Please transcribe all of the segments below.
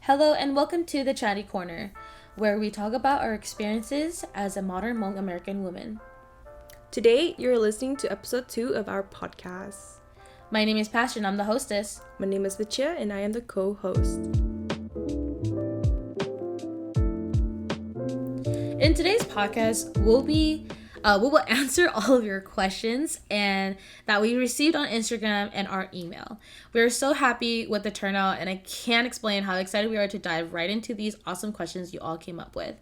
Hello and welcome to the Chatty Corner, where we talk about our experiences as a modern Hmong American woman. Today, you're listening to episode 2 of our podcast. My name is Passion, I'm the hostess. My name is Vichia, and I am the co-host. In today's podcast, we will answer all of your questions and that we received on Instagram and our email. We are so happy with the turnout, and I can't explain how excited we are to dive right into these awesome questions you all came up with.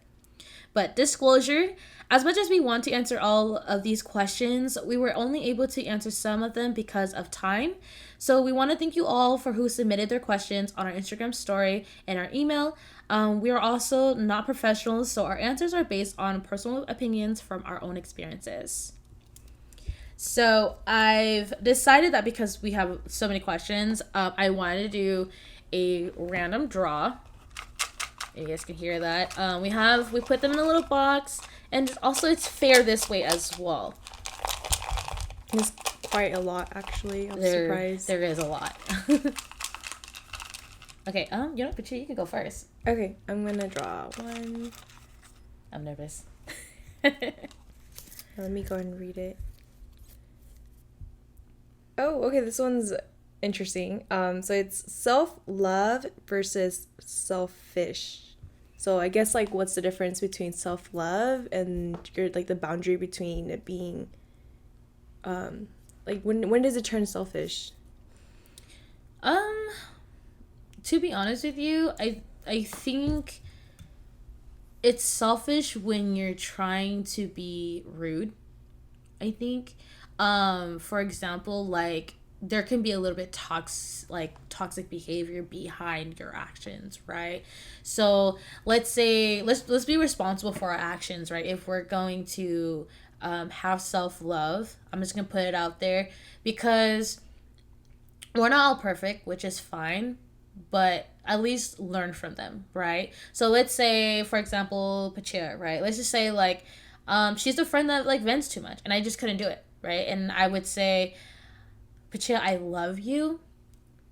But disclosure, as much as we want to answer all of these questions, we were only able to answer some of them because of time. So we want to thank you all for who submitted their questions on our Instagram story and our email. We are also not professionals, so our answers are based on personal opinions from our own experiences. So I've decided that because we have so many questions, I wanted to do a random draw. You guys can hear that. We put them in a little box, and also it's fair this way as well. It's quite a lot, actually. I'm surprised. There is a lot. Okay, Patricia, you can go first. Okay, I'm gonna draw one. I'm nervous. Let me go ahead and read it. Oh, okay, this one's interesting. So it's self-love versus selfish. So I guess, like, what's the difference between self-love and the boundary between it being, when does it turn selfish? To be honest with you, I think it's selfish when you're trying to be rude. I think, for example, like, there can be a little bit toxic behavior behind your actions, right? So let's be responsible for our actions, right? If we're going to have self-love, I'm just gonna put it out there, because we're not all perfect, which is fine, but at least learn from them, right? So let's say, for example, Pachira, right? Let's just say, like, she's the friend that, like, vents too much, and I just couldn't do it, right? And I would say, Pachia, I love you,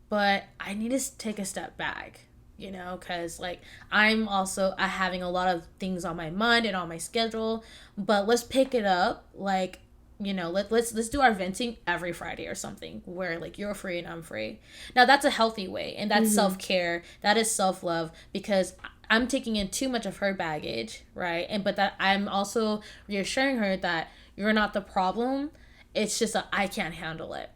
but I need to take a step back, because, like, I'm also having a lot of things on my mind and on my schedule, but let's pick it up, like, let's do our venting every Friday or something where, like, you're free and I'm free. Now, that's a healthy way, and that's self-care, that is self-love, because I'm taking in too much of her baggage, right? But that I'm also reassuring her that you're not the problem, it's just that I can't handle it.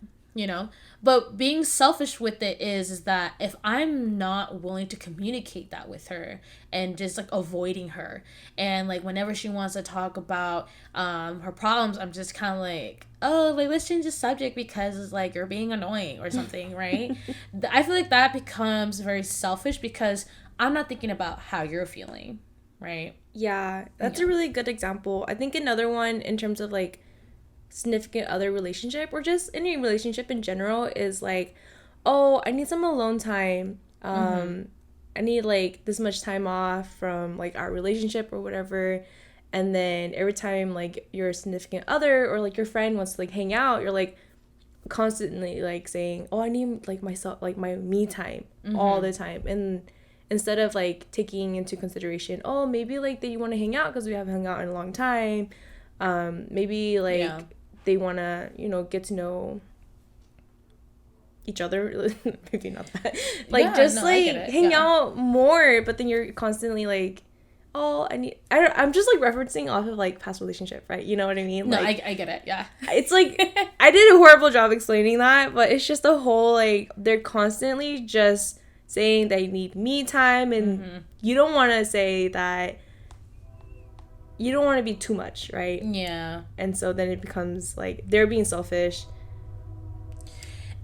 But being selfish with it is that if I'm not willing to communicate that with her and just, like, avoiding her, and, like, whenever she wants to talk about her problems, I'm just kind of like, oh, like, let's change the subject because, like, you're being annoying or something, right? I feel like that becomes very selfish because I'm not thinking about how you're feeling, right? Yeah, that's a really good example. I think another one in terms of, like, significant other relationship or just any relationship in general is like, oh, I need some alone time. I need, like, this much time off from, like, our relationship or whatever. And then every time, like, your significant other or, like, your friend wants to, like, hang out, you're, like, constantly, like, saying, oh, I need, like, myself, like, my me time all the time. And instead of, like, taking into consideration, oh, maybe, like, they want to hang out because we haven't hung out in a long time. Maybe, like, they want to, get to know each other. Maybe not that. Like, hang out more, but then you're constantly like, oh, I'm just, like, referencing off of, like, past relationship, right? You know what I mean? No, like, I get it, yeah. It's like, I did a horrible job explaining that, but it's just the whole, like, they're constantly just saying they need me time, and you don't want to say that. You don't want to be too much, right? Yeah. And so then it becomes, like, they're being selfish.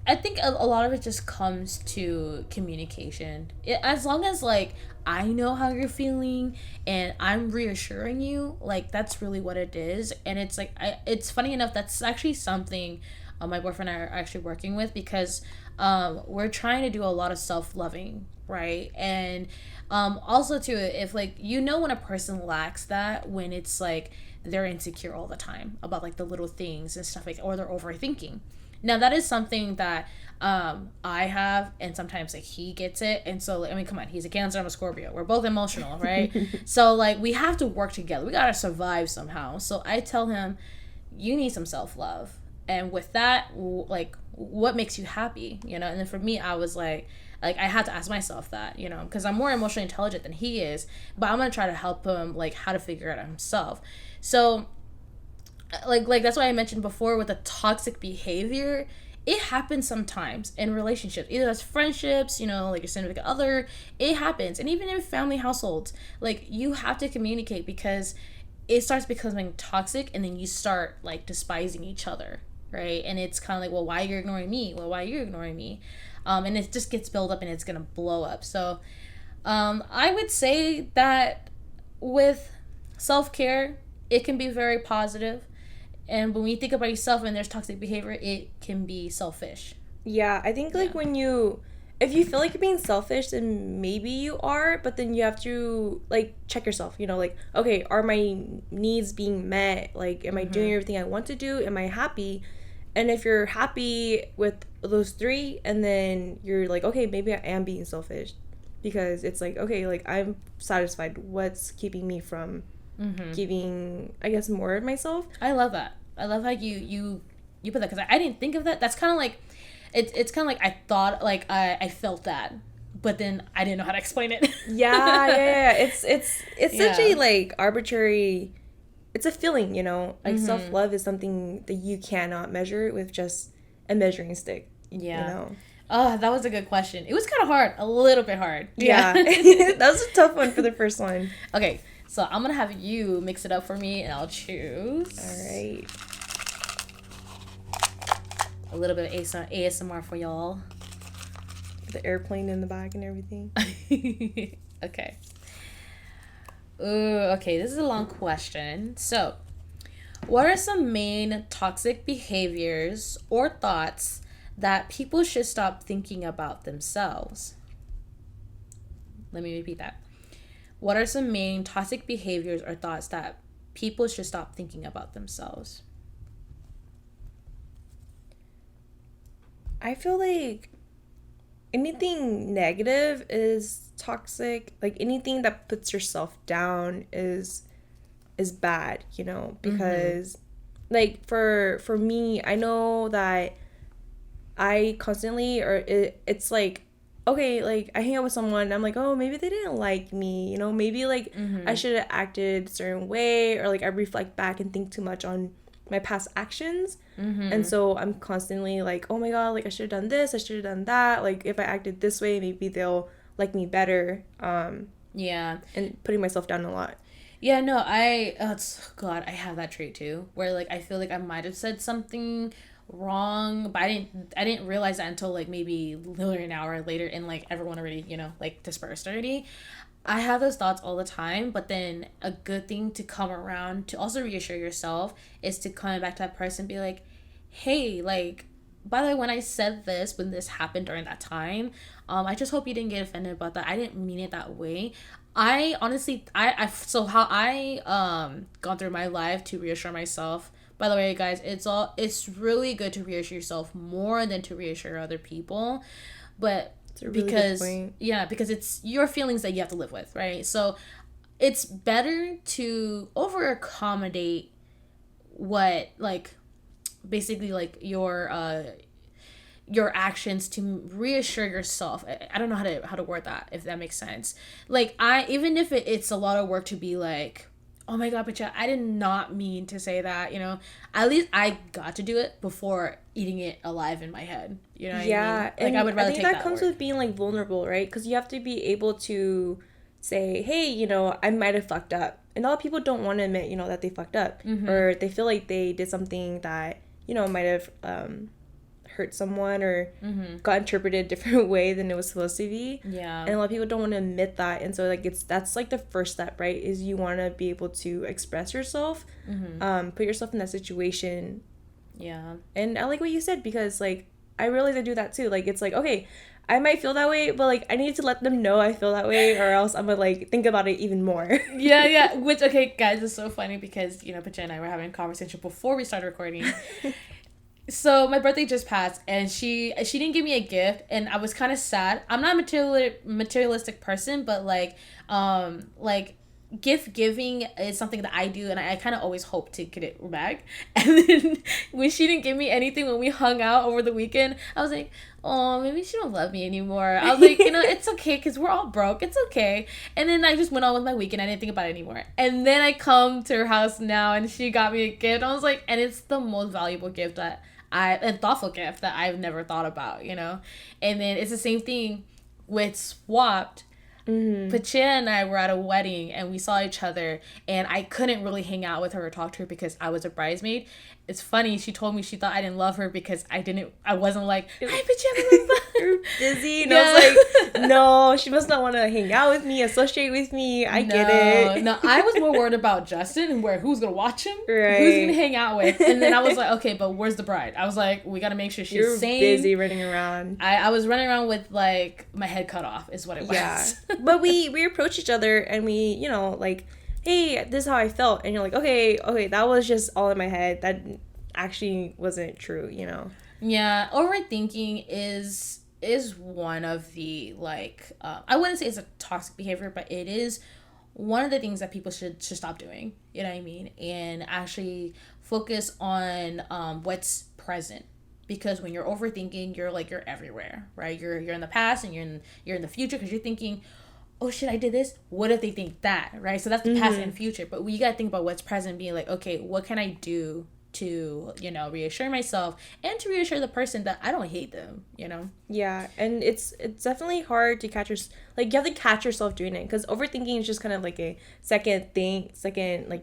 I think a lot of it just comes to communication. As long as, like, I know how you're feeling and I'm reassuring you, like, that's really what it is. And it's, like, it's funny enough, that's actually something my boyfriend and I are actually working with, because we're trying to do a lot of self-loving, right? And also, too, if, like, when a person lacks that, when it's, like, they're insecure all the time about, like, the little things and stuff, like, or they're overthinking. Now that is something that I have, and sometimes like he gets it, and so like, I mean, come on, he's a Cancer, I'm a Scorpio. We're both emotional, right? So like we have to work together. We gotta survive somehow. So I tell him, you need some self love, and with that, like, what makes you happy, you know? And then for me, I was like I had to ask myself that, you know, because I'm more emotionally intelligent than he is, but I'm gonna try to help him like how to figure it out himself. So like that's why I mentioned before with the toxic behavior, it happens sometimes in relationships, either as friendships, you know, like your significant other. It happens, and even in family households, like you have to communicate, because it starts becoming toxic, and then you start like despising each other, right? And it's kind of like, well, why you're ignoring me, well, why you're ignoring me, and it just gets built up and it's gonna blow up. So I would say that with self-care, it can be very positive, and when you think about yourself and there's toxic behavior, it can be selfish. Yeah, I think like when you, if you feel like you're being selfish, then maybe you are, but then you have to like check yourself, you know, like, okay, are my needs being met? Like, am I doing everything I want to do? Am I happy? And if you're happy with those three, and then you're like, okay, maybe I am being selfish, because it's like, okay, like I'm satisfied. What's keeping me from giving, I guess, more of myself? I love that. I love how you put that, because I didn't think of that. That's kind of like it's kind of like I thought, like I felt that, but then I didn't know how to explain it. Yeah. It's such a like arbitrary. It's a feeling, you know. Like self-love is something that you cannot measure with just a measuring stick. Yeah. You know. Oh, that was a good question. It was kind of hard, a little bit hard. Yeah. That was a tough one for the first one. Okay, so I'm gonna have you mix it up for me, and I'll choose. All right. A little bit of ASMR for y'all. The airplane in the back and everything. Okay. Ooh, okay, this is a long question. So, what are some main toxic behaviors or thoughts that people should stop thinking about themselves? Let me repeat that. What are some main toxic behaviors or thoughts that people should stop thinking about themselves? I feel like anything negative is toxic. Like anything that puts yourself down is bad, you know, because like for me, I know that I constantly, or it's like, okay, like I hang out with someone and I'm like, oh, maybe they didn't like me, you know, maybe like I should have acted a certain way, or like I reflect back and think too much on my past actions. And so I'm constantly like, oh my god, like I should have done this, I should have done that, like if I acted this way, maybe they'll like me better. Yeah. And putting myself down a lot. Yeah, no, God, I have that trait too, where like I feel like I might have said something wrong, but I didn't realize that until like maybe literally an hour later, and like everyone already, you know, like dispersed already. I have those thoughts all the time, but then a good thing to come around to also reassure yourself is to come back to that person and be like, hey, like, by the way, when I said this, when this happened during that time, I just hope you didn't get offended about that. I didn't mean it that way. I honestly, so how I gone through my life to reassure myself. By the way, guys, it's really good to reassure yourself more than to reassure other people, but Really because it's your feelings that you have to live with, right? So it's better to over accommodate what like basically like your actions to reassure yourself. I don't know how to word that, if that makes sense. Like even if it's a lot of work to be like, oh my god, but yeah, I did not mean to say that, you know, at least I got to do it before eating it alive in my head, you know what I mean? Like I would rather take that. I think that comes with being like vulnerable, right? Because you have to be able to say, hey, you know, I might have fucked up, and a lot of people don't want to admit, you know, that they fucked up, or they feel like they did something that, you know, might have hurt someone or got interpreted a different way than it was supposed to be. Yeah. And a lot of people don't want to admit that, and so like that's like the first step, right? Is you want to be able to express yourself, put yourself in that situation. Yeah. And I like what you said, because like I realize I do that too. Like it's like, okay, I might feel that way, but like I need to let them know I feel that way, or else I'm gonna like think about it even more. yeah. Which, okay, guys, it's so funny because, you know, Pacha and I were having a conversation before we started recording. So my birthday just passed, and she didn't give me a gift, and I was kind of sad. I'm not a materialistic person, but like gift giving is something that I do, and I kind of always hope to get it back. And then when she didn't give me anything when we hung out over the weekend, I was like, oh, maybe she don't love me anymore. I was like, it's okay because we're all broke. It's okay. And then I just went on with my weekend. I didn't think about it anymore. And then I come to her house now, and she got me a gift. I was like, and it's the most valuable gift that a thoughtful gift that I've never thought about, And then it's the same thing with Swapped. Mm-hmm. Pachia and I were at a wedding, and we saw each other, and I couldn't really hang out with her or talk to her because I was a bridesmaid. It's funny, she told me she thought I didn't love her because I wasn't like, hi Pachia, you're busy. And I was like, no, she must not want to hang out with me, associate with me. I get it. No, I was more worried about Justin and who's gonna watch him, right. Who's gonna hang out with, and then I was like, okay, but where's the bride? I was like, we gotta make sure she's sane. Busy running around. I was running around with like my head cut off is what it was. Yeah, but we approached each other and we like, hey, this is how I felt, and you're like, okay, that was just all in my head. That actually wasn't true, Yeah, overthinking is one of the I wouldn't say it's a toxic behavior, but it is one of the things that people should stop doing. You know what I mean? And actually focus on what's present. Because when you're overthinking, you're everywhere, right? You're in the past and you're in the future because you're thinking, oh shit, I did this. What if they think that, right? So that's the past and future. But you gotta think about what's present, being like, okay, what can I do to reassure myself and to reassure the person that I don't hate them. Yeah, and it's definitely hard to catch you have to catch yourself doing it, because overthinking is just kind of like a second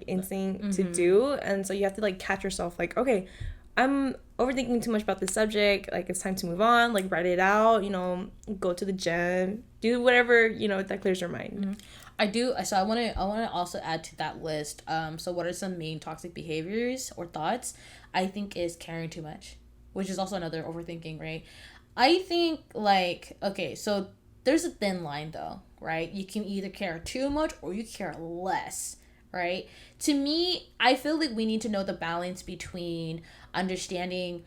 instinct to do, and so you have to catch yourself okay, I'm overthinking too much about this subject, it's time to move on, write it out, go to the gym, do whatever that clears your mind. Mm-hmm. I do. So I want to also add to that list. So what are some main toxic behaviors or thoughts? I think is caring too much, which is also another overthinking, right? I think okay, so there's a thin line though, right? You can either care too much or you care less, right? To me, I feel like we need to know the balance between understanding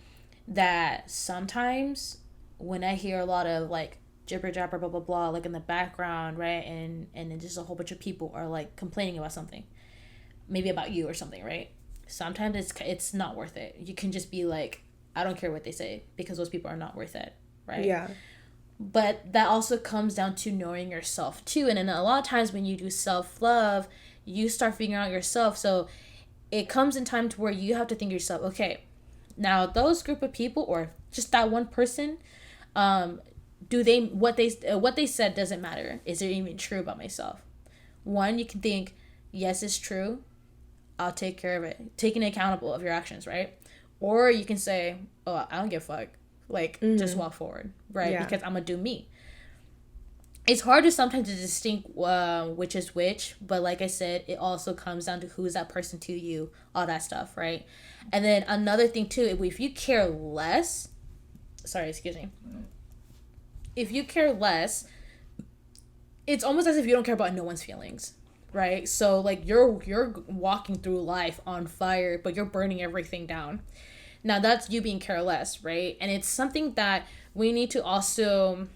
that sometimes when I hear a lot of jibber jabber blah blah blah in the background, right, and then just a whole bunch of people are complaining about something, maybe about you or something, right? Sometimes it's not worth it. You can just be I don't care what they say because those people are not worth it, right? Yeah. But that also comes down to knowing yourself too, and then a lot of times when you do self-love, you start figuring out yourself. So it comes in time to where you have to think to yourself, okay, now those group of people or just that one person, what they said doesn't matter. Is it even true about myself? One, you can think, yes, it's true. I'll take care of it. Taking accountable of your actions, right? Or you can say, oh, I don't give a fuck. Just walk forward, right? Yeah. Because I'm gonna do me. It's hard to sometimes to distinct which is which, but like I said, it also comes down to who's that person to you, all that stuff, right? And then another thing too, if you care less, if you care less, it's almost as if you don't care about no one's feelings, right? So you're walking through life on fire, but you're burning everything down. Now that's you being careless, right? And it's something that we need to also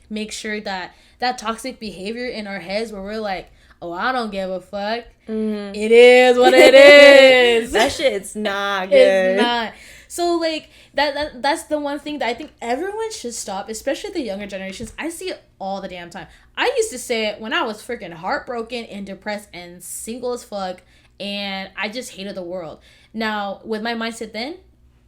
make sure that toxic behavior in our heads where we're oh, I don't give a fuck. Mm-hmm. It is what it is. That shit's not good. It's not. So that's the one thing that I think everyone should stop, especially the younger generations. I see it all the damn time. I used to say it when I was freaking heartbroken and depressed and single as fuck, and I just hated the world. Now, with my mindset then,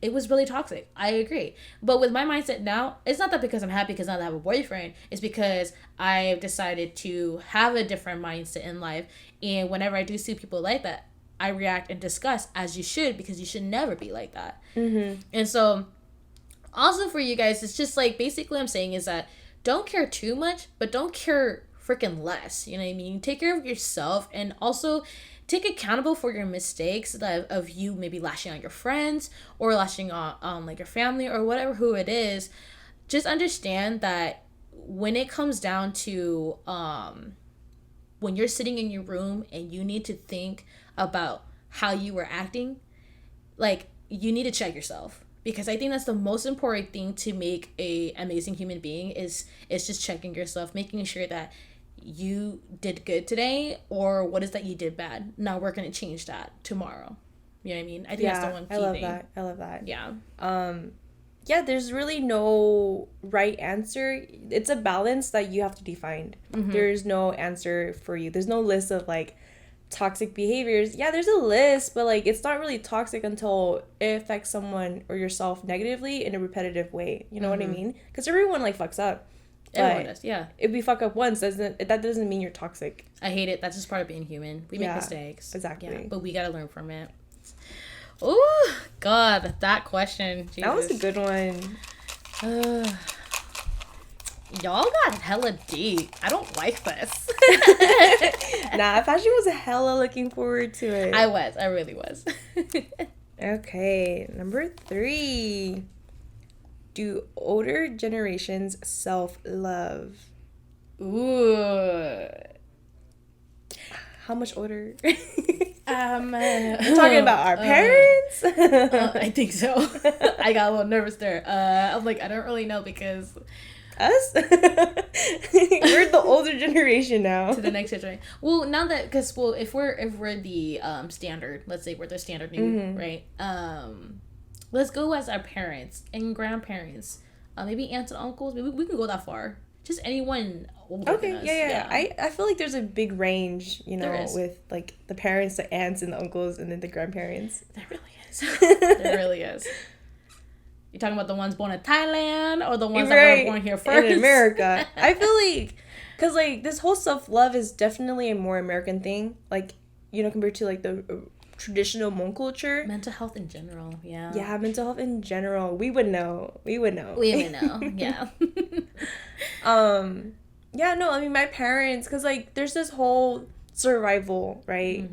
it was really toxic. I agree. But with my mindset now, it's not that because I'm happy because now I have a boyfriend. It's because I've decided to have a different mindset in life. And whenever I do see people like that, I react and discuss, as you should, because you should never be like that. Mm-hmm. And so also for you guys, it's just basically what I'm saying is that don't care too much, but don't care freaking less. You know what I mean? Take care of yourself, and also take accountable for your mistakes of you maybe lashing on your friends or lashing on your family or whatever, who it is. Just understand that when it comes down to when you're sitting in your room and you need to think about how you were acting, you need to check yourself. because I think that's the most important thing to make a amazing human being is just checking yourself, making sure that you did good today, or what is that you did bad. Now we're gonna change that tomorrow. You know what I mean? I think that's the one key thing. I love that. Yeah. Yeah, there's really no right answer. It's a balance that you have to define. There's no answer for you. There's no list of like toxic behaviors. Yeah, there's a list, but like it's not really toxic until it affects someone or yourself negatively in a repetitive way. You know what I mean? Because everyone like fucks up. Everyone does, yeah. If we fuck up once, that doesn't mean you're toxic. I hate it. That's just part of being human. We make mistakes. Exactly. Yeah, but we gotta learn from it. Oh God, that question. Jesus. That was a good one. Y'all got hella deep. I don't like this. Nah, Fashion was hella looking forward to it. I really was. Okay, number 3. Do older generations self-love? Ooh. How much older? We're talking about our parents? I think so. I got a little nervous there. I'm like, I don't really know because us? We're the older generation now. To the next generation. Well, now that if we're the standard, let's say we're the standard new, right? Let's go as our parents and grandparents, maybe aunts and uncles. Maybe we can go that far. Just anyone older than us. Yeah. I feel like there's a big range, with like the parents, the aunts, and the uncles, and then the grandparents. There really is. There really is. You talking about the ones born in Thailand or the ones that were born here first? In America. I feel like, because like this whole self-love is definitely a more American thing. Like, compared to like the traditional Hmong culture. Mental health in general, yeah. Yeah, mental health in general. We would know. Yeah. Yeah, no, I mean, my parents, because like there's this whole survival, right,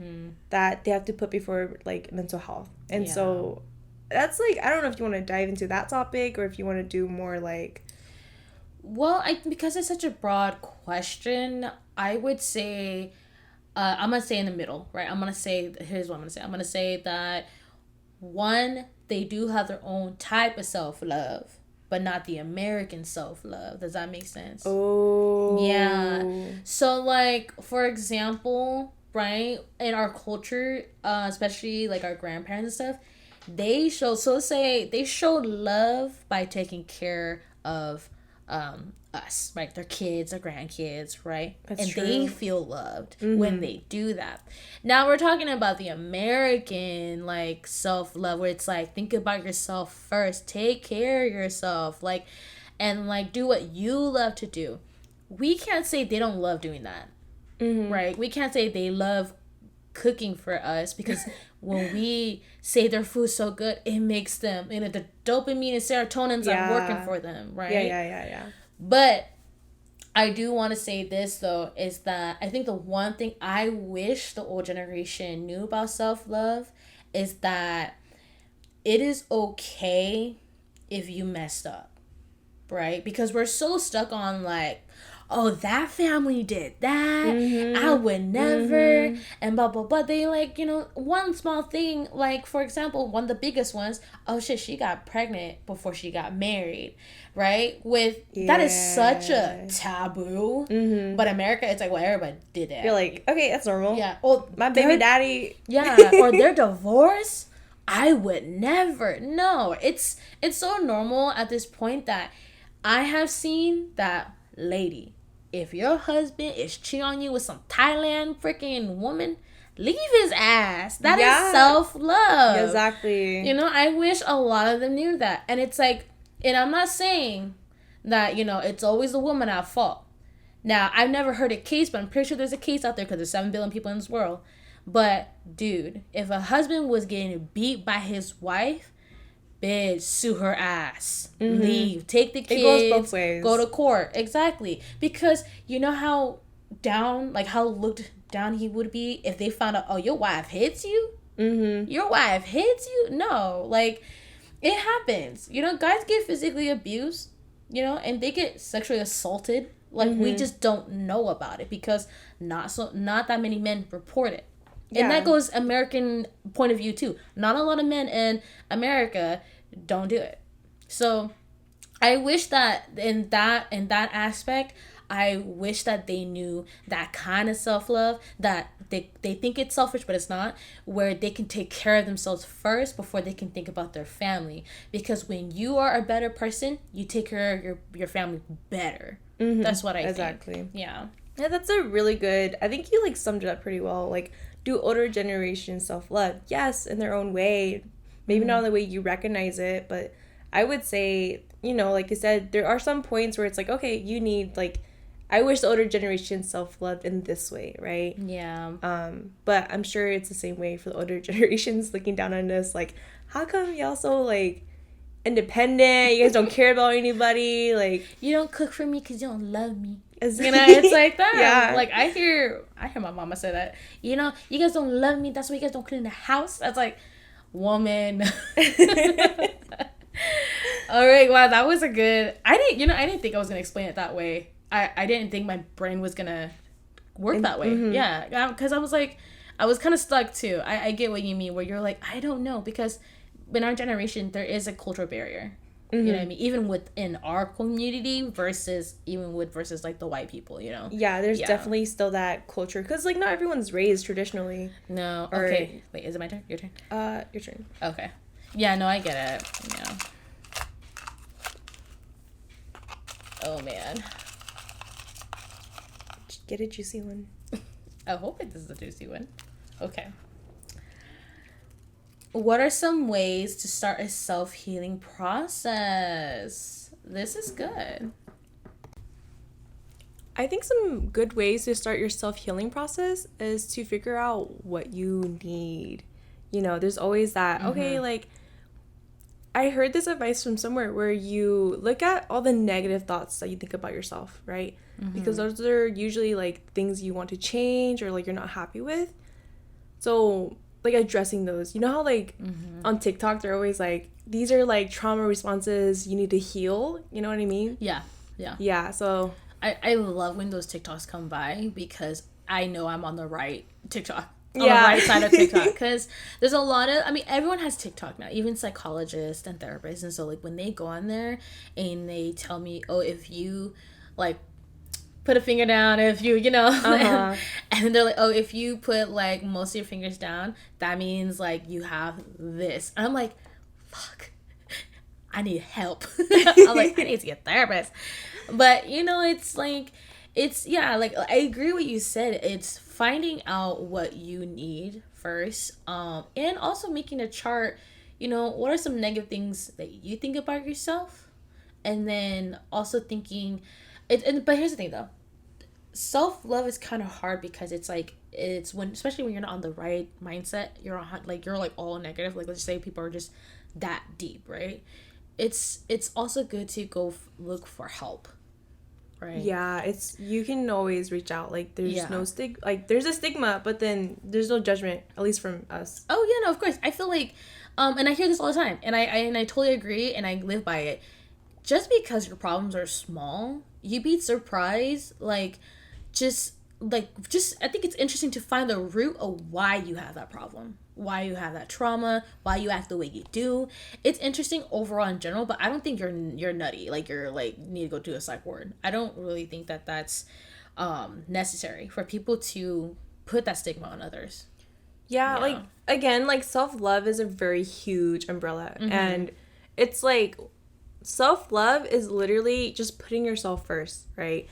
that they have to put before like mental health. And so that's like, I don't know if you want to dive into that topic or if you want to do more like... Well, because it's such a broad question, I would say... I'm going to say in the middle, right? Here's what I'm going to say. I'm going to say that, one, they do have their own type of self-love, but not the American self-love. Does that make sense? Oh. Yeah. So, like, for example, right, in our culture, especially, like, our grandparents and stuff, they show love by taking care of us, right? Their kids, their grandkids, right? That's true. They feel loved when they do that. Now we're talking about the American like self-love, where it's like, think about yourself first, take care of yourself, like, and like do what you love to do. We can't say they don't love doing that, right? We can't say they love cooking for us, because when we say their food's so good, it makes them, the dopamine and serotonins are working for them, right? Yeah. But I do want to say this, though, is that I think the one thing I wish the old generation knew about self-love is that it is okay if you messed up, right? Because we're so stuck on, like, oh, that family did that, I would never, and blah, blah, blah. They, like, one small thing, like, for example, one of the biggest ones, oh, shit, she got pregnant before she got married, right? That is such a taboo, but America, it's like, well, everybody did that. You're like, okay, that's normal. Yeah. Oh, my baby daddy. Yeah, or their divorce, I would never. No, it's so normal at this point that I have seen that, lady, if your husband is cheating on you with some Thailand freaking woman, leave his ass. That is self-love. Exactly. I wish a lot of them knew that. And it's like, and I'm not saying that, it's always the woman at fault. Now, I've never heard a case, but I'm pretty sure there's a case out there because there's 7 billion people in this world. But, dude, if a husband was getting beat by his wife, bitch, sue her ass. Leave. Take the kids. It goes both ways. Go to court. Exactly. Because you know how how looked down he would be if they found out, oh, your wife hits you? Your wife hits you? No. Like, it happens. Guys get physically abused, and they get sexually assaulted. Like, we just don't know about it because not that many men report it. Yeah. And that goes American point of view, too. Not a lot of men in America don't do it. So I wish that in that aspect, I wish that they knew that kind of self-love, that they think it's selfish but it's not, where they can take care of themselves first before they can think about their family. Because when you are a better person, you take care of your family better. That's what I Exactly. think. Yeah. Yeah, that's a really good. I think you like summed it up pretty well. Like, do older generations self love? Yes, in their own way. Maybe not in the way you recognize it, but I would say, like you said, there are some points where it's like, okay, you need like, I wish the older generation self loved in this way, right? Yeah. But I'm sure it's the same way for the older generations looking down on us. Like, how come y'all so like independent? You guys don't care about anybody. Like, You don't cook for me because you don't love me. You know, it's like that. Yeah. Like I hear my mama say that. You guys don't love me. That's why you guys don't clean the house. That's like, woman. All right. Wow, that was a good. I didn't think I was gonna explain it that way. I didn't think my brain was gonna work that way. Yeah, because I was like, I was kind of stuck too. I get what you mean. Where you're like, I don't know, because in our generation there is a cultural barrier. You know what I mean? Even within our community versus like the white people, Yeah, there's definitely still that culture because like not everyone's raised traditionally. No. Okay. Wait, is it my turn? Your turn? Your turn. Okay. Yeah, no, I get it. Yeah. Oh man. Get a juicy one. I hope this is a juicy one. Okay. What are some ways to start a self-healing process? This is good. I think some good ways to start your self-healing process is to figure out what you need. There's always that, okay, like, I heard this advice from somewhere where you look at all the negative thoughts that you think about yourself, right? Because those are usually, like, things you want to change or, like, you're not happy with. So, like, addressing those. You know how, like, on TikTok, they're always, like, these are, like, trauma responses you need to heal. You know what I mean? Yeah. Yeah. Yeah, so... I love when those TikToks come by because I know I'm on the right TikTok. On the right side of TikTok. Because there's a lot of... everyone has TikTok now. Even psychologists and therapists. And so, like, when they go on there and they tell me, oh, if you, like... put a finger down, if you, and they're like, oh, if you put, like, most of your fingers down, that means, like, you have this. And I'm like, fuck, I need help. I'm like, I need to get a therapist. But, it's like, like, I agree with what you said. It's finding out what you need first, and also making a chart, what are some negative things that you think about yourself? And then also thinking... but here's the thing though, self-love is kind of hard because it's like, especially when you're not on the right mindset, you're like all negative, like let's just say people are just that deep, right? It's also good to go look for help, right? Yeah, you can always reach out. Like there's no there's a stigma, but then there's no judgment, at least from us. Oh yeah, no, of course. I feel like and I hear this all the time, and I totally agree, and I live by it. Just because your problems are small, you'd be surprised, I think it's interesting to find the root of why you have that problem, why you have that trauma, why you act the way you do. It's interesting overall in general, but I don't think you're nutty, like you're like need to go do a psych ward. I don't really think that that's necessary for people to put that stigma on others. Yeah, like again, like self-love is a very huge umbrella, and it's like self-love is literally just putting yourself first, right?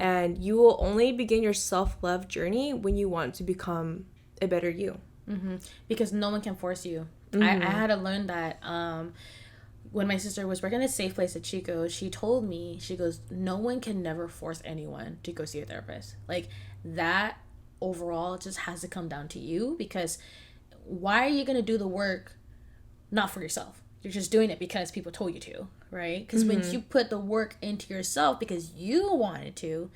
And you will only begin your self-love journey when you want to become a better you. Because no one can force you. I had to learn that when my sister was working at a safe place at Chico. She told me, she goes, no one can never force anyone to go see a therapist. Like that overall just has to come down to you, because why are you going to do the work not for yourself? You're just doing it because people told you to, right? Because when you put the work into yourself because you wanted to,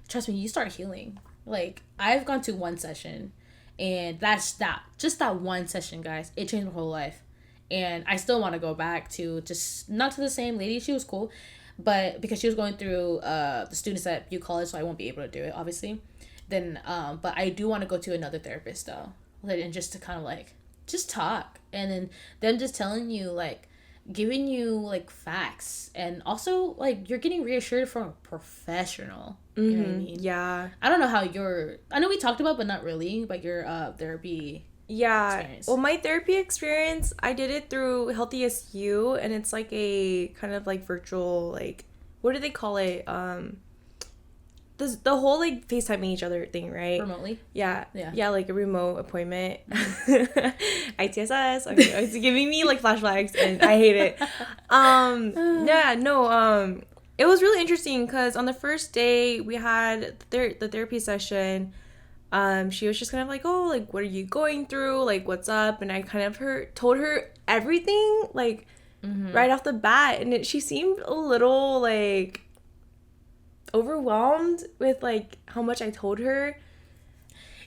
trust me, you start healing. Like, I've gone to one session, and that's that. Just that one session, guys. It changed my whole life. And I still want to go back to just, not to the same lady. She was cool. But because she was going through the students at U College, so I won't be able to do it, obviously. Then, but I do want to go to another therapist, though. And just to kind of, like, just talk. And then them just telling you, like, giving you like facts, and also like you're getting reassured from a professional. You know what I mean? Yeah. I don't know how I know we talked about, but not really, like your therapy experience. Well, my therapy experience, I did it through Healthy as You, and it's like a kind of like virtual, like, what do they call it? The whole like FaceTiming each other thing, right? Remotely? Yeah. Yeah. Yeah, like a remote appointment. ITSS. Okay, it's giving me like flashbacks and I hate it. Yeah, no, it was really interesting because on the first day we had the therapy session. She was just kind of like, oh, like, what are you going through? Like, what's up? And I kind of told her everything, like, right off the bat. And she seemed a little, like, overwhelmed with, like, how much I told her.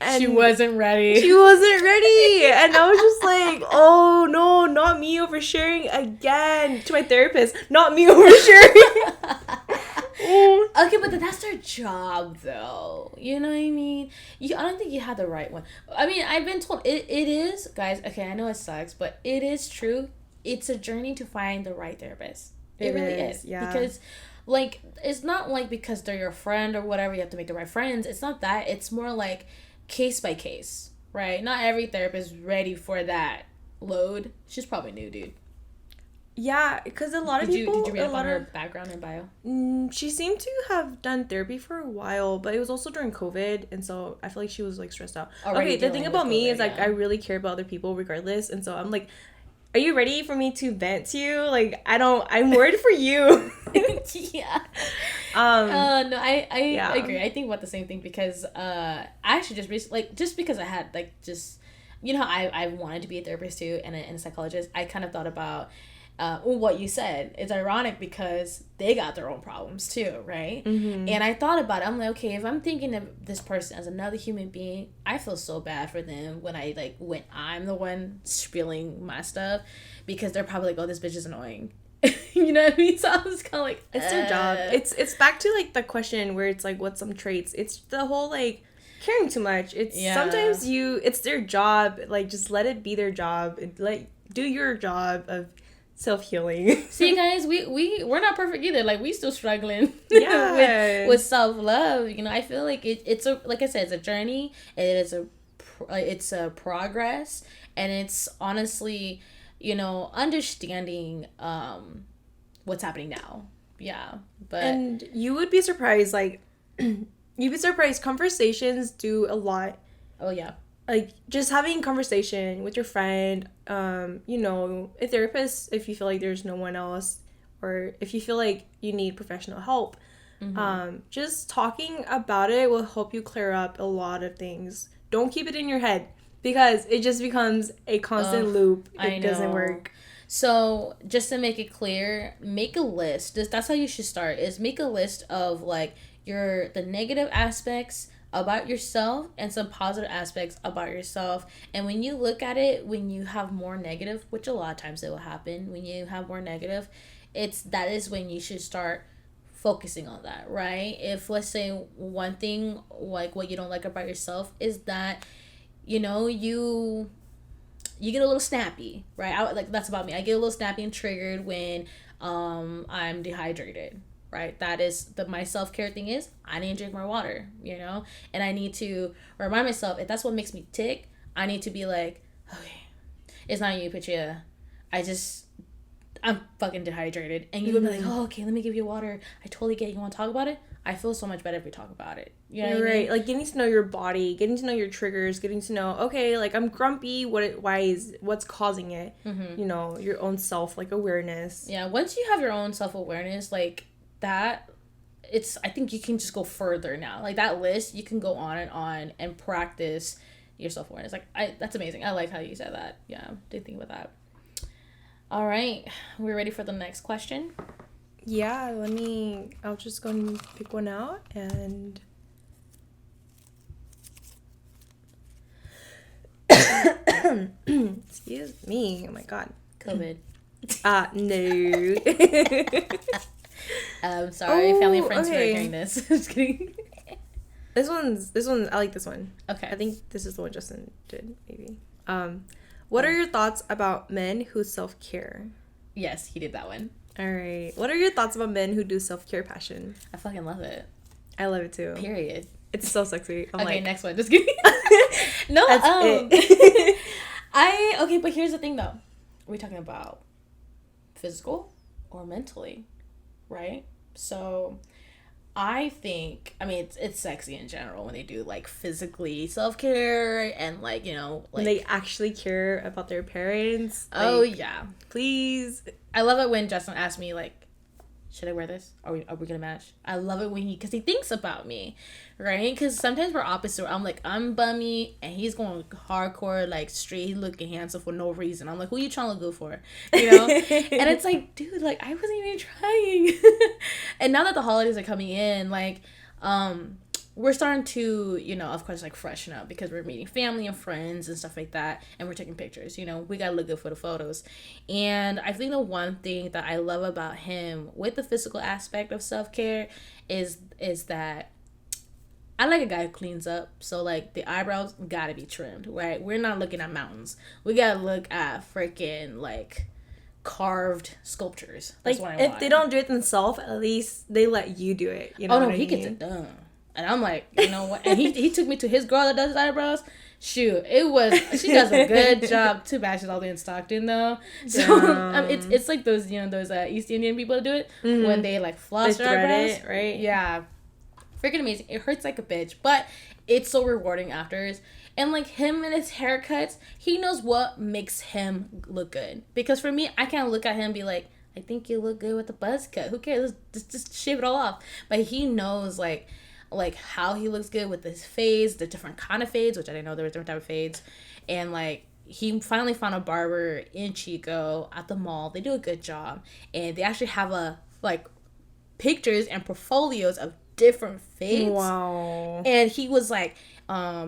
And she wasn't ready. And I was just like, oh, no, not me oversharing again. To my therapist, not me oversharing. Okay, but that's their job, though. You know what I mean? I don't think you had the right one. I mean, I've been told it is, guys. Okay, I know it sucks, but it is true. It's a journey to find the right therapist. It really is. Yeah. Because, like, it's not like because they're your friend or whatever, you have to make the right friends. It's not that. It's more like case by case, right? Not every therapist is ready for that load. She's probably new, dude. Yeah, because a lot of people... Did you read up on her background and bio? She seemed to have done therapy for a while, but it was also during COVID, and so I feel like she was, like, stressed out. Okay, the thing about me is, like, I really care about other people regardless, and so I'm like, are you ready for me to vent to you? Like, I'm worried for you. Yeah. No, I agree. I think about the same thing because I actually just recently, like, just because I had, like, just, you know how I wanted to be a therapist too and a psychologist, I kind of thought about what you said. It's ironic because they got their own problems too, right? Mm-hmm. And I thought about it. I'm like, okay, if I'm thinking of this person as another human being, I feel so bad for them when I'm the one spilling my stuff because they're probably like, oh, this bitch is annoying. You know what I mean? So I was kind of like, it's their job. It's back to like the question where it's like, what's some traits? It's the whole like caring too much. It's sometimes it's their job. Like, just let it be their job. Do your job of self-healing. See, guys, we're not perfect either. Like, we still struggling with self-love. You know, I feel like it's a, like I said, it's a journey, and it's a progress, and it's honestly, you know, understanding what's happening now. Yeah, but and you would be surprised, like you'd be surprised, conversations do a lot. Oh yeah. Like, just having conversation with your friend, you know, a therapist if you feel like there's no one else, or if you feel like you need professional help. Mm-hmm. Just talking about it will help you clear up a lot of things. Don't keep it in your head because it just becomes a constant loop. It doesn't work. So, just to make it clear, make a list. That's how you should start, is make a list of, like, the negative aspects about yourself and some positive aspects about yourself. And when you look at it, when you have more negative, which a lot of times it will happen, when you have more negative, that is when you should start focusing on that, right? If, let's say, one thing, like what you don't like about yourself is that, you know, you get a little snappy, right? Like, that's about me. I get a little snappy and triggered when I'm dehydrated. Right, that is my self-care thing is I need to drink more water, you know, and I need to remind myself if that's what makes me tick. I need to be like, okay, it's not you, Patricia. I'm fucking dehydrated, and you would be like, oh, okay, let me give you water. I totally get it. You want to talk about it? I feel so much better if we talk about it. You know what I mean? Like, getting to know your body, getting to know your triggers, getting to know, okay, like, I'm grumpy. What's causing it? Mm-hmm. You know, your own self, like, awareness. Yeah, once you have your own self-awareness, like, that, I think you can just go further now. Like, that list, you can go on and practice your self-awareness. Like, that's amazing. I like how you said that. Yeah, didn't think about that. All right, we're ready for the next question. Yeah, I'll just go and pick one out, and excuse me. Oh my God. COVID. No. Sorry, family and friends who are hearing this. Just kidding. This one, I like this one. Okay. I think this is the one Justin did, maybe. What are your thoughts about men who self-care? Yes, he did that one. All right. What are your thoughts about men who do self-care passion? I fucking love it. I love it too. Period. It's so sexy. I'm okay, like, next one. Just kidding. No, that's it. Okay, but here's the thing though. Are we talking about physical or mentally? Right? So I think, I mean, it's sexy in general when they do like physically self-care and like, you know, like when they actually care about their parents. Oh like, yeah. Please. I love it when Justin asks me like, should I wear this? Are we gonna match? I love it when because he thinks about me, right? Because sometimes we're opposite. I'm like, I'm bummy, and he's going hardcore, like straight looking handsome for no reason. I'm like, who you trying to look good for? You know? And it's like, dude, like I wasn't even trying. And now that the holidays are coming in, like, we're starting to, you know, of course, like freshen up because we're meeting family and friends and stuff like that, and we're taking pictures. You know, we gotta look good for the photos. And I think the one thing that I love about him with the physical aspect of self-care is that I like a guy who cleans up. So like the eyebrows gotta be trimmed, right? We're not looking at mountains. We gotta look at freaking like carved sculptures. That's like what I if want. they don't do it themselves, at least they let you do it. You know? Oh no, what I he mean? gets it done. And I'm like, you know what? And he took me to his girl that does his eyebrows. Shoot, she does a good job. Too bad she's all in Stockton though. So it's like those, you know, those East Indian people that do it when they like floss they their eyebrows. it, right? Yeah, freaking amazing. It hurts like a bitch, but it's so rewarding afterwards. And like him and his haircuts, he knows what makes him look good. Because for me, I can't look at him and be like, I think you look good with the buzz cut. Who cares? Just shave it all off. But he knows like how he looks good with his fades, the different kind of fades, which I didn't know there were different type of fades. And like he finally found a barber in Chico at the mall. They do a good job. And they actually have pictures and portfolios of different fades. Wow. And he was like,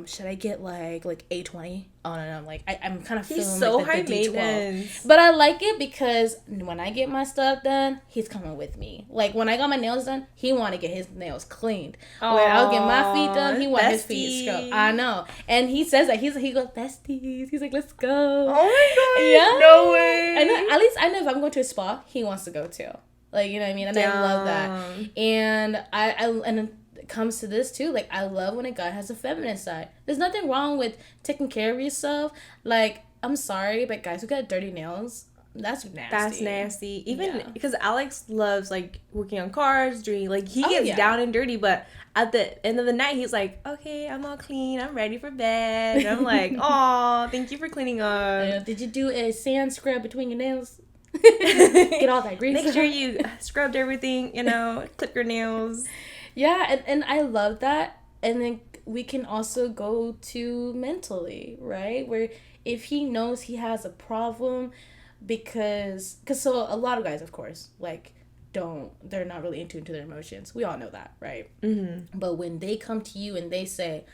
should I get like A20? Oh no, like I'm kind of feeling he's so like high the D12. maintenance. But I like it because when I get my stuff done, he's coming with me. Like when I got my nails done, he wanted to get his nails cleaned. Aww, when I'll get my feet done, he wanted his feet scrubbed. I know. And he says that he goes, besties. He's like, let's go. Oh my god. Yeah. No way. I know, at least I know if I'm going to a spa, he wants to go too. Like, you know what I mean? And I love that. And and it comes to this too. Like, I love when a guy has a feminine side. There's nothing wrong with taking care of yourself. Like, I'm sorry, but guys who got dirty nails, that's nasty. That's nasty. Even because Alex loves like working on cars, doing like he gets down and dirty, but at the end of the night he's like, okay, I'm all clean, I'm ready for bed. And I'm like, oh, thank you for cleaning up. Did you do a sand scrub between your nails? Get all that grease. Make sure you scrubbed everything, you know, clip your nails. Yeah, and I love that. And then we can also go to mentally, right? Where if he knows he has a problem, because so a lot of guys, of course, like they're not really in tune to their emotions. We all know that, right? Mm-hmm. But when they come to you and they say,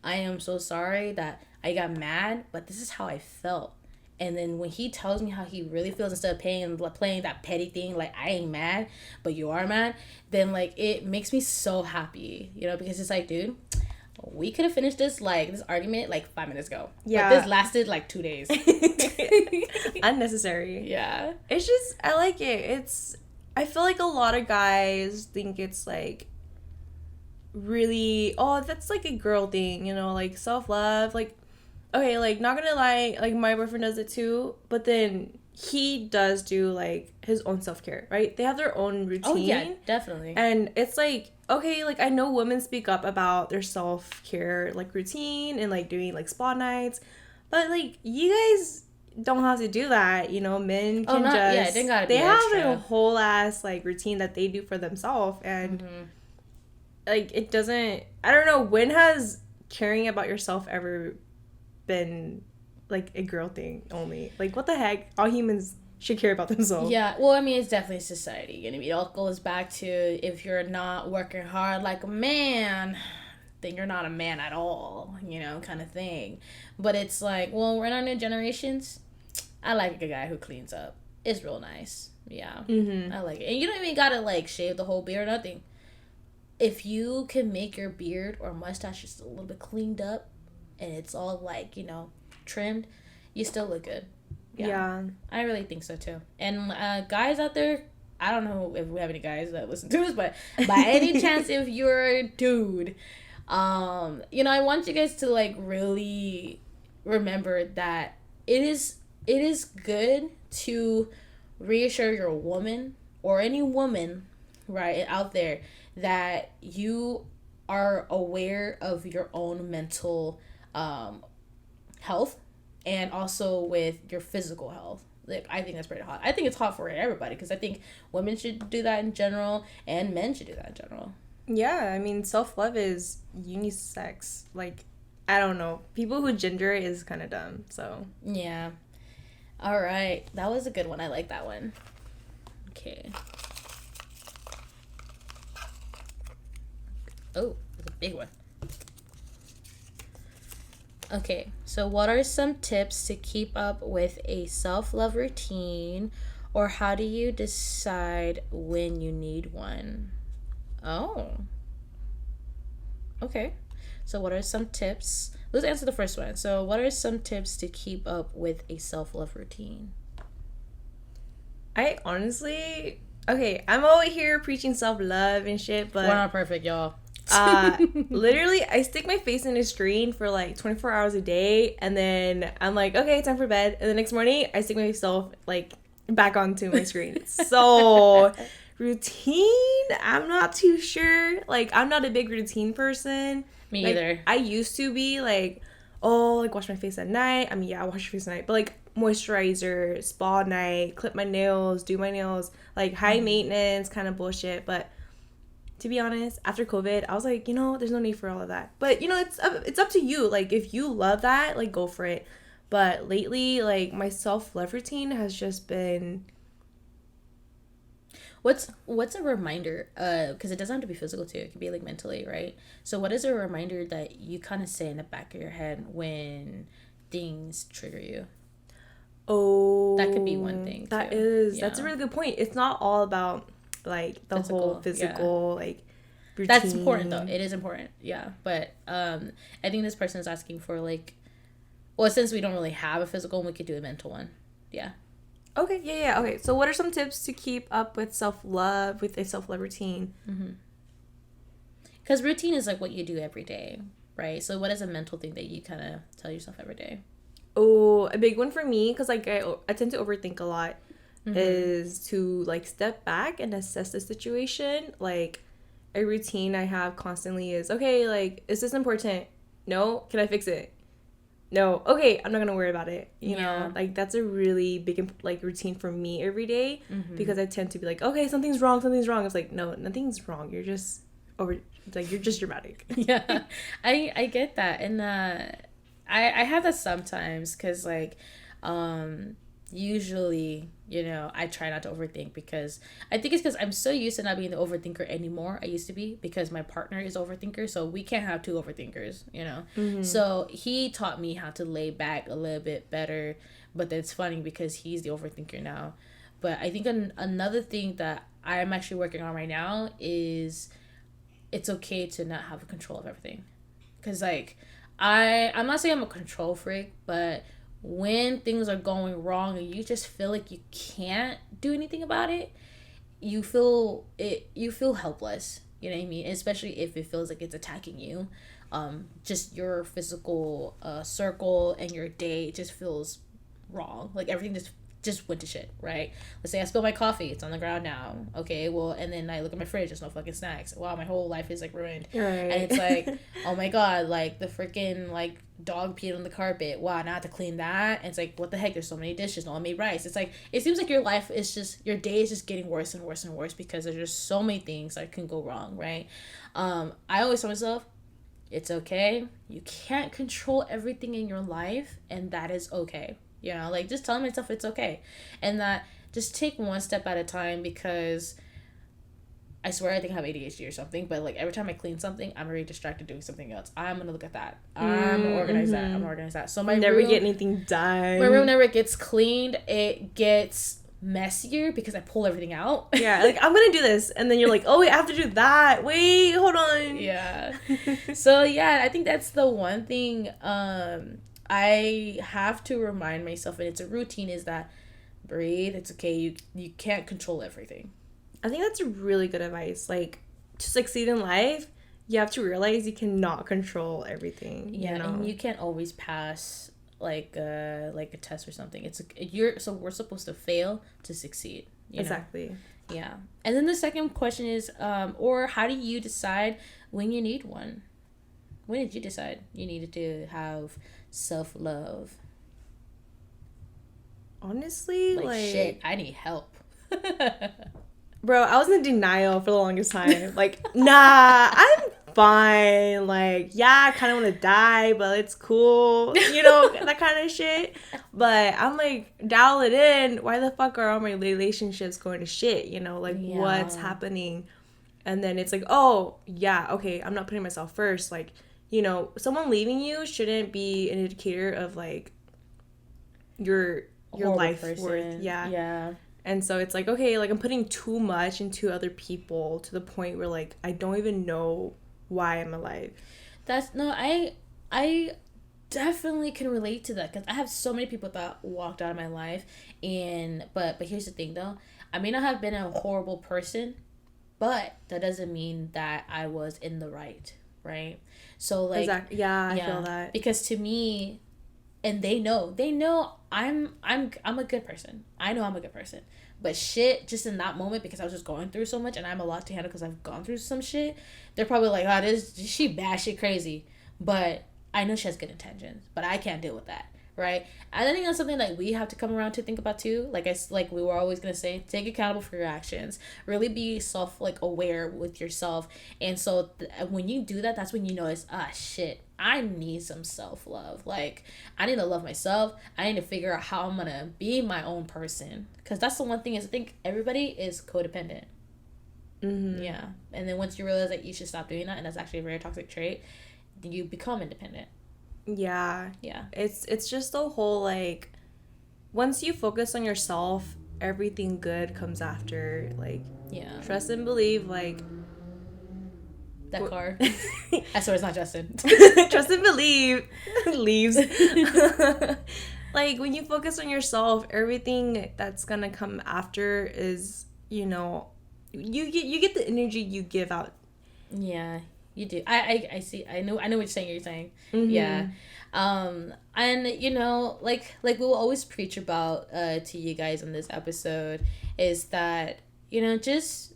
I am so sorry that I got mad, but this is how I felt. And then when he tells me how he really feels, instead of playing that petty thing, like, I ain't mad, but you are mad, then, like, it makes me so happy, you know, because it's like, dude, we could have finished this argument, 5 minutes ago. Yeah. But this lasted, 2 days. Unnecessary. Yeah. It's just, I like it. I feel like a lot of guys think it's, really, oh, that's, a girl thing, you know, self-love, okay, not gonna lie, my boyfriend does it too, but then he does do, his own self-care, right? They have their own routine. Oh, yeah, definitely. And it's, okay, I know women speak up about their self-care, routine and, doing, spa nights, but, you guys don't have to do that, you know? Men can they have a whole ass, routine that they do for themselves, and, it doesn't, I don't know, when has caring about yourself ever been a girl thing only? What the heck? All humans should care about themselves. Yeah, well, I mean, it's definitely society. You know, it all goes back to if you're not working hard like a man, then you're not a man at all, you know, kind of thing. But it's well, we're in our new generations. I like a guy who cleans up. It's real nice. Yeah, I like it. And you don't even gotta shave the whole beard or nothing. If you can make your beard or mustache just a little bit cleaned up, and it's all you know, trimmed, you still look good. Yeah. I really think so too. And guys out there, I don't know if we have any guys that listen to this, but by any chance, if you're a dude, I want you guys to like really remember that it is good to reassure your woman or any woman, right, out there that you are aware of your own mental health and also with your physical health. Like, I think that's pretty hot. I think it's hot for everybody because I think women should do that in general and men should do that in general. Yeah, I mean, self-love is unisex. Like, I don't know. People who gender it is kind of dumb, so. Yeah. All right. That was a good one. I like that one. Okay. Oh, that's a big one. Okay, so what are some tips to keep up with a self-love routine, or how do you decide when you need one? Oh, okay. So what are some tips? Let's answer the first one. So what are some tips to keep up with a self-love routine? I honestly, okay, I'm over here preaching self-love and shit, but We're not perfect, y'all. literally I stick my face in a screen for like 24 hours a day, and then I'm like, okay, time for bed, and the next morning I stick myself like back onto my screen. So routine, I'm not too sure. Like, I'm not a big routine person. Me like, either. I used to be like, oh, like wash my face at night. I mean, yeah, I wash my face at night, but like moisturizer, spa night, clip my nails, do my nails, like high maintenance kind of bullshit. But to be honest, after COVID, I was like, there's no need for all of that. But it's up to you. Like, if you love that, like, go for it. But lately, like, my self-love routine has just been. What's a reminder? Because it doesn't have to be physical too. It could be like mentally, right? So what is a reminder that you kind of say in the back of your head when things trigger you? Oh, that could be one thing. That's a really good point. It's not all about like the whole physical like routine. That's important though. It is important. Yeah, but I think this person is asking for like, well, since we don't really have a physical one, we could do a mental one. Yeah. Okay. Yeah. Okay. So, what are some tips to keep up with self-love, with a self-love routine? Because routine is like what you do every day, right? So, what is a mental thing that you kind of tell yourself every day? Oh, a big one for me, because like I tend to overthink a lot, is to like step back and assess the situation. Like, a routine I have constantly is, okay, like, is this important? No. Can I fix it? No. Okay, I'm not gonna worry about it. You know, like, that's a really big like routine for me every day, because I tend to be like, okay, something's wrong. It's like, no, nothing's wrong. You're just you're just dramatic. Yeah, I get that, and I have that sometimes because like usually I try not to overthink because I think it's because I'm so used to not being the overthinker anymore. I used to be because my partner is overthinker, so we can't have two overthinkers, so he taught me how to lay back a little bit better. But it's funny because he's the overthinker now. But I think another thing that I'm actually working on right now is it's okay to not have control of everything, because like I'm not saying I'm a control freak, but when things are going wrong and you just feel like you can't do anything about it, you feel helpless. You know what I mean? Especially if it feels like it's attacking you. Just your physical circle and your day just feels wrong. Like everything just went to shit, right? Let's say I spill my coffee, it's on the ground now. Okay, well, and then I look at my fridge, there's no fucking snacks. Wow, my whole life is like ruined. Right. And it's like, oh my god, like the freaking like dog peed on the carpet. Wow, now I have to clean that. And it's like, what the heck? There's so many dishes. No one made rice. It's like, it seems like your life is just, your day is just getting worse and worse and worse because there's just so many things that can go wrong, right? I always tell myself, it's okay. You can't control everything in your life, and that is okay. Like just telling myself it's okay, and that just take one step at a time, because I swear I think I have ADHD or something, but like every time I clean something, I'm already distracted doing something else. I'm gonna look at that. I'm gonna organize that. I'm gonna organize that. So my never get anything done. My room never gets cleaned. It gets messier because I pull everything out. Yeah, like I'm gonna do this, and then you're like, oh wait, I have to do that. Wait, hold on. Yeah. So yeah, I think that's the one thing I have to remind myself, and it's a routine, is that breathe. It's okay. You can't control everything. I think that's really good advice. Like, to succeed in life, you have to realize you cannot control everything. Yeah, you know? and you can't always pass like a test or something. We're supposed to fail to succeed. Exactly. Know? Yeah. And then the second question is, or how do you decide when you need one? When did you decide you needed to have self-love? Honestly, like shit, I need help. bro, I was in denial for the longest time. Like, nah, I'm fine. Like, yeah, I kind of want to die, but it's cool. You know, that kind of shit. But I'm like, dial it in. Why the fuck are all my relationships going to shit? You know, like, what's happening? And then it's like, oh, yeah, okay, I'm not putting myself first. Like, you know, someone leaving you shouldn't be an indicator of, like, your life worth. Yeah. And so it's like, okay, like I'm putting too much into other people to the point where like I don't even know why I'm alive. I definitely can relate to that because I have so many people that walked out of my life, and but here's the thing though, I may not have been a horrible person, but that doesn't mean that I was in the right? So like exactly. Yeah, I feel that because to me, and they know I'm a good person. I know I'm a good person. But shit, just in that moment, because I was just going through so much, and I'm a lot to handle because I've gone through some shit, they're probably like, oh, she bad, she crazy. But I know she has good intentions, but I can't deal with that, right? And I think that's something that we have to come around to think about too. Like we were always gonna say, take accountable for your actions. Really be aware with yourself. And so when you do that, that's when you know it's shit. I need some self-love. Like, I need to love myself. I need to figure out how I'm gonna be my own person. Because that's the one thing is I think everybody is codependent. Mm-hmm. Yeah. And then once you realize that you should stop doing that, and that's actually a very toxic trait, you become independent. Yeah. Yeah. It's just the whole, like, once you focus on yourself, everything good comes after. Like, yeah. Trust and believe, like, that car. I swear it's not Justin. Trust and believe. Leaves. Like, when you focus on yourself, everything that's gonna come after is, you know, you get the energy you give out. Yeah, you do. I see. I know what you're saying. Mm-hmm. Yeah. And you know, like we will always preach about to you guys on this episode is that, you know, just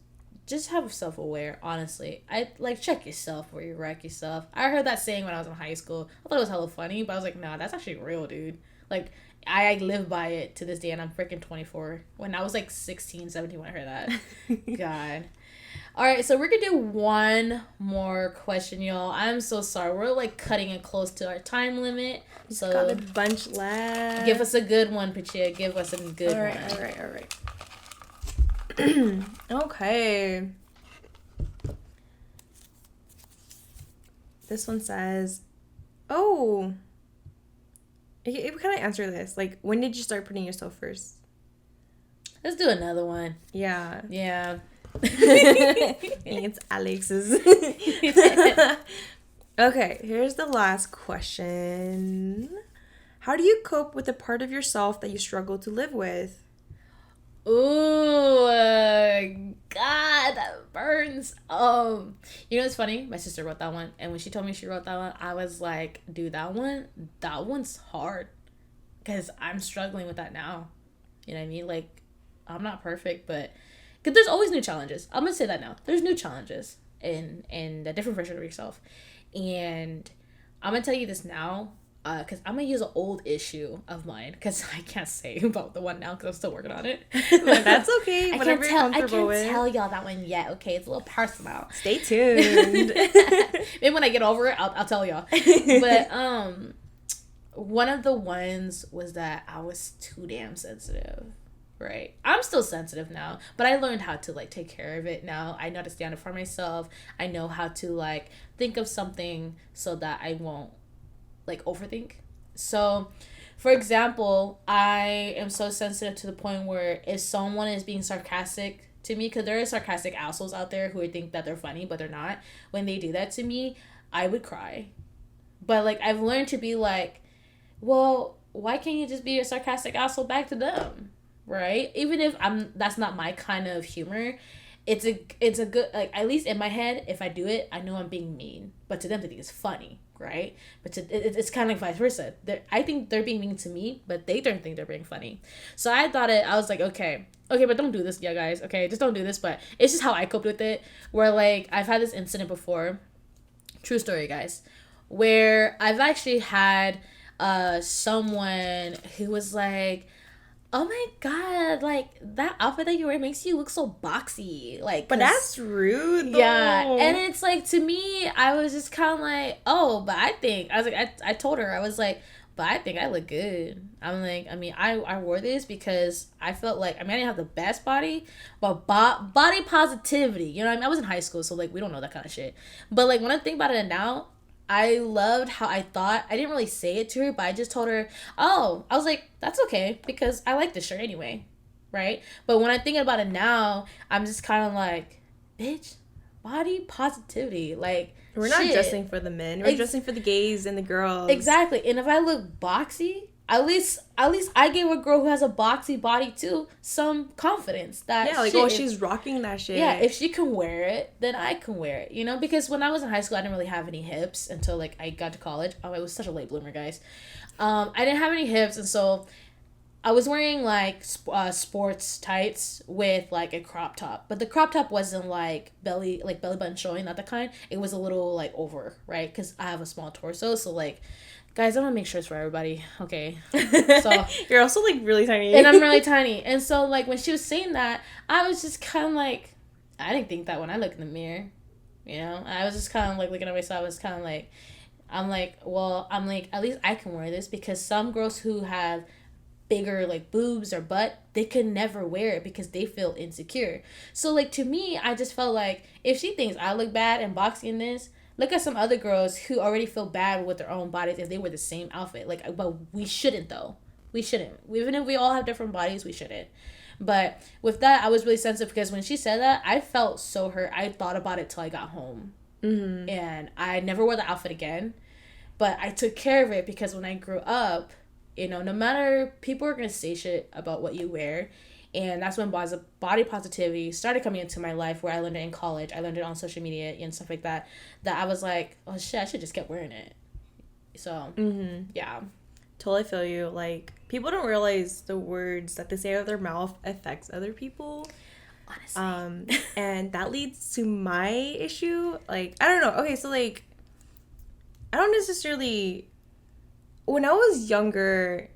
have self-aware. Honestly, I like check yourself before you wreck yourself. I heard that saying when I was in high school. I thought it was hella funny, but I was like, nah, that's actually real, dude. Like, I live by it to this day, and I'm freaking 24. When I was like 16, 17 when I heard that. God. All right, so we're gonna do one more question, y'all. I'm so sorry. We're like cutting it close to our time limit. So got a bunch left. Give us a good one, Pachia. Give us a good one. All right. Okay. This one says, oh, we kind of answer this. Like, when did you start putting yourself first? Let's do another one. Yeah. It's Alex's. Okay, here's the last question. How do you cope with the part of yourself that you struggle to live with? Ooh, God, that burns. You know what's funny? My sister wrote that one, and when she told me she wrote that one, I was like, dude, that one's hard, because I'm struggling with that now. You know what I mean? Like, I'm not perfect, but because there's always new challenges. I'm gonna say that now. There's new challenges and a different version of yourself, and I'm gonna tell you this now. Because I'm going to use an old issue of mine, because I can't say about the one now because I'm still working on it. That's okay. Whatever you're comfortable with. I can't tell y'all that one yet, okay? It's a little personal. Stay tuned. Maybe when I get over it, I'll tell y'all. But one of the ones was that I was too damn sensitive, right? I'm still sensitive now, but I learned how to, like, take care of it now. I know how to stand up for myself. I know how to, like, think of something so that I won't, like, overthink. So, for example, I am so sensitive to the point where if someone is being sarcastic to me, because there are sarcastic assholes out there who think that they're funny, but they're not. When they do that to me, I would cry. But, like, I've learned to be like, well, why can't you just be a sarcastic asshole back to them, right? Even if that's not my kind of humor, it's a good, like, at least in my head, if I do it, I know I'm being mean, but to them they think it's funny, right? But it's kind of like vice versa. I think they're being mean to me, but they don't think they're being funny. So I was like, okay, but don't do this, yeah, guys. Okay, just don't do this. But it's just how I coped with it. Where, like, I've had this incident before. True story, guys, where I've actually had someone who was like, "Oh my god, like that outfit that you wear makes you look so boxy." Like, But that's rude, though. yeah, and it's like, to me, I was just kind of like, "Oh, but I was like, I told her, I was like, but I think I look good." I'm like, I mean, I wore this because I felt like, I mean, I didn't have the best body, but body positivity, you know what I mean? I was in high school, so, like, we don't know that kind of shit. But, like, when I think about it now, I loved how I thought. I didn't really say it to her, but I just told her, oh, I was like, that's okay, because I like this shirt anyway, right? But when I'm thinking about it now, I'm just kind of like, bitch, body positivity. Like, We're not shit. dressing for the men. We're dressing for the gays and the girls. Exactly. And if I look boxy, at least I gave a girl who has a boxy body too some confidence that, yeah, like, shit, oh, she's rocking that shit. yeah, if she can wear it, then I can wear it, you know? Because when I was in high school, I didn't really have any hips until, like, I got to college. Oh, I was such a late bloomer, guys. I didn't have any hips, and so I was wearing, like, sports tights with, like, a crop top. But the crop top wasn't, like, belly button showing, not the kind. It was a little, like, over, right? Because I have a small torso, so, like, guys, I'm gonna make shirts for everybody, okay? So You're also, like, really tiny. and I'm really tiny. And so, like, when she was saying that, I was just kind of like, I didn't think that when I looked in the mirror, you know? I was just kind of, like, looking at myself. I was kind of like, I'm like, well, I'm like, at least I can wear this, because some girls who have bigger, like, boobs or butt, they could never wear it because they feel insecure. So, like, to me, I just felt like, if she thinks I look bad and boxy in this, look at some other girls who already feel bad with their own bodies if they wear the same outfit. Like, but we shouldn't, though. We shouldn't. Even if we all have different bodies, we shouldn't. But with that, I was really sensitive, because when she said that, I felt so hurt. I thought about it till I got home. Mm-hmm. And I never wore the outfit again. But I took care of it, because when I grew up, you know, no matter, people are going to say shit about what you wear. And that's when body positivity started coming into my life, where I learned it in college. I learned it on social media and stuff like that. That I was like, oh shit, I should just kept wearing it. So, yeah. Totally feel you. Like, people don't realize the words that they say out of their mouth affects other people. Honestly. And that leads to my issue. Like, I don't know. Okay, so, like, I don't necessarily... When I was younger,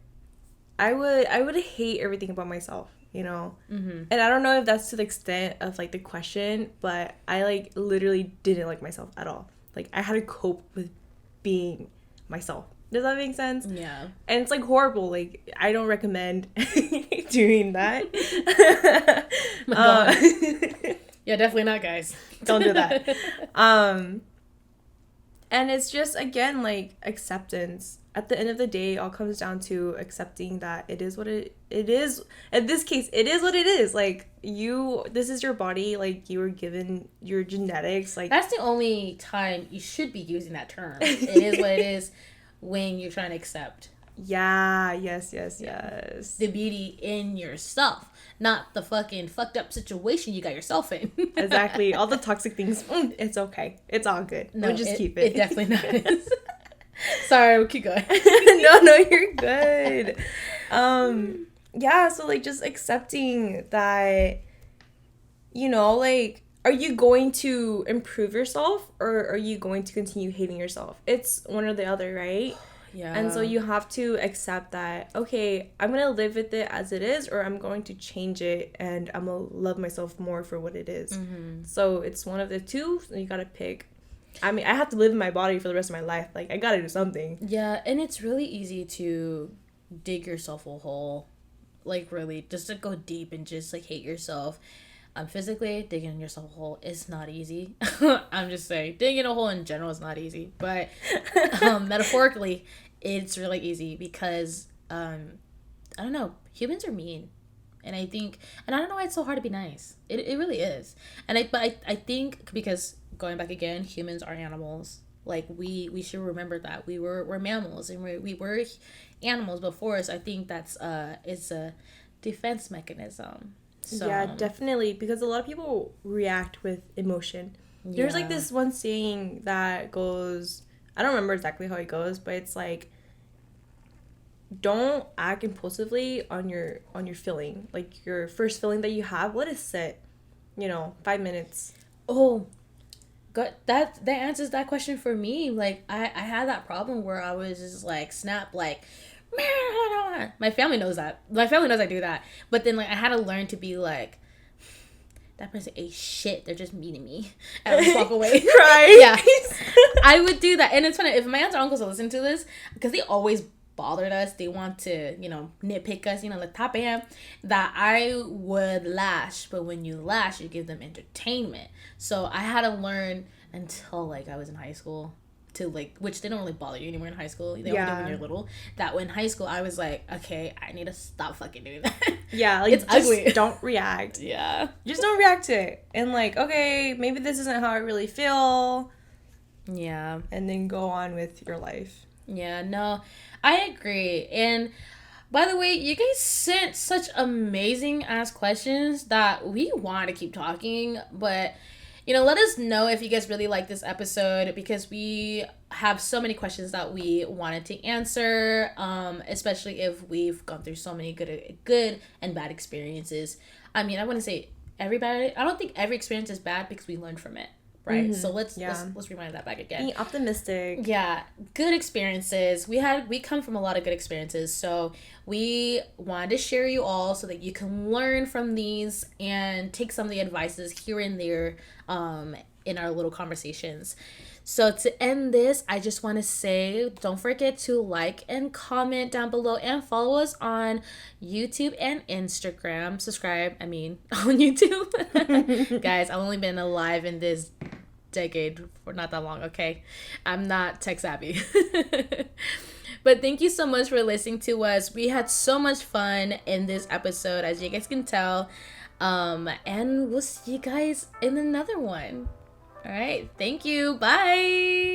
I would hate everything about myself, you know? Mm-hmm. And I don't know if that's to the extent of, like, the question, but I, like, literally didn't like myself at all. Like, I had to cope with being myself. Does that make sense? Yeah. And it's, like, horrible. Like, I don't recommend doing that. My God. Yeah, definitely not, guys. Don't do that. And it's just, again, like, acceptance. At the end of the day, it all comes down to accepting that it is what it is. In this case, it is what it is. Like, this is your body. Like, you were given your genetics. Like, that's the only time you should be using that term. It is what it is, when you're trying to accept. Yeah, yes. The beauty in yourself, not the fucking fucked up situation you got yourself in. Exactly. All the toxic things, it's okay. It's all good. No, we'll just keep it. It definitely not is. Sorry, we'll keep going. No, you're good. Yeah, so, like, just accepting that, you know, like, are you going to improve yourself, or are you going to continue hating yourself? It's one or the other, right? Yeah. And so you have to accept that, okay, I'm going to live with it as it is, or I'm going to change it, and I'm going to love myself more for what it is. Mm-hmm. So it's one of the two, so you got to pick. I mean, I have to live in my body for the rest of my life. Like, I got to do something. Yeah, and it's really easy to dig yourself a hole. Like, really, just to go deep and just, like, hate yourself. Physically, digging yourself a hole is not easy. I'm just saying, digging a hole in general is not easy. But metaphorically, it's really easy, because, I don't know, humans are mean. And I think, and I don't know why it's so hard to be nice. It really is. And I think, because, going back again, humans are animals. Like we should remember that we're mammals and we were animals before. So I think that's it's a defense mechanism. So Yeah, definitely, because a lot of people react with emotion. There's like yeah. this one saying that goes, I don't remember exactly how it goes, but it's like, don't act impulsively on your feeling. Like your first feeling that you have, let it sit, 5 minutes. Oh, good. That answers that question for me. Like I had that problem where I was just like snap like. My family knows that. My family knows I do that. But then like I had to learn to be like that person ate shit. They're just meeting me. And I just walk away. Right? Yeah. I would do that. And it's funny if my aunts or uncles listen to this because they always bothered us. They want to, nitpick us, like top of him. That I would lash. But when you lash, you give them entertainment. So I had to learn until like I was in high school to like, which they don't really bother you anymore in high school. They only do when you're little. That when high school I was like, okay, I need to stop fucking doing that. Yeah, like it's just ugly. Don't react. Yeah. Just don't react to it. And like, okay, maybe this isn't how I really feel. Yeah. And then go on with your life. Yeah, no, I agree. And by the way, you guys sent such amazing ass questions that we want to keep talking, but let us know if you guys really like this episode because we have so many questions that we wanted to answer, especially if we've gone through so many good and bad experiences. I mean, I wouldn't say everybody. I don't think every experience is bad because we learn from it, right? Mm-hmm. So let's rewind that back again. Be optimistic. Yeah, good experiences. We come from a lot of good experiences, so we wanted to share you all so that you can learn from these and take some of the advices here and there in our little conversations. So to end this, I just want to say don't forget to like and comment down below and follow us on YouTube and Instagram. Subscribe, on YouTube. Guys, I've only been alive in this decade for not that long, okay? I'm not tech savvy. But thank you so much for listening to us. We had so much fun in this episode, as you guys can tell. And we'll see you guys in another one. All right. Thank you. Bye.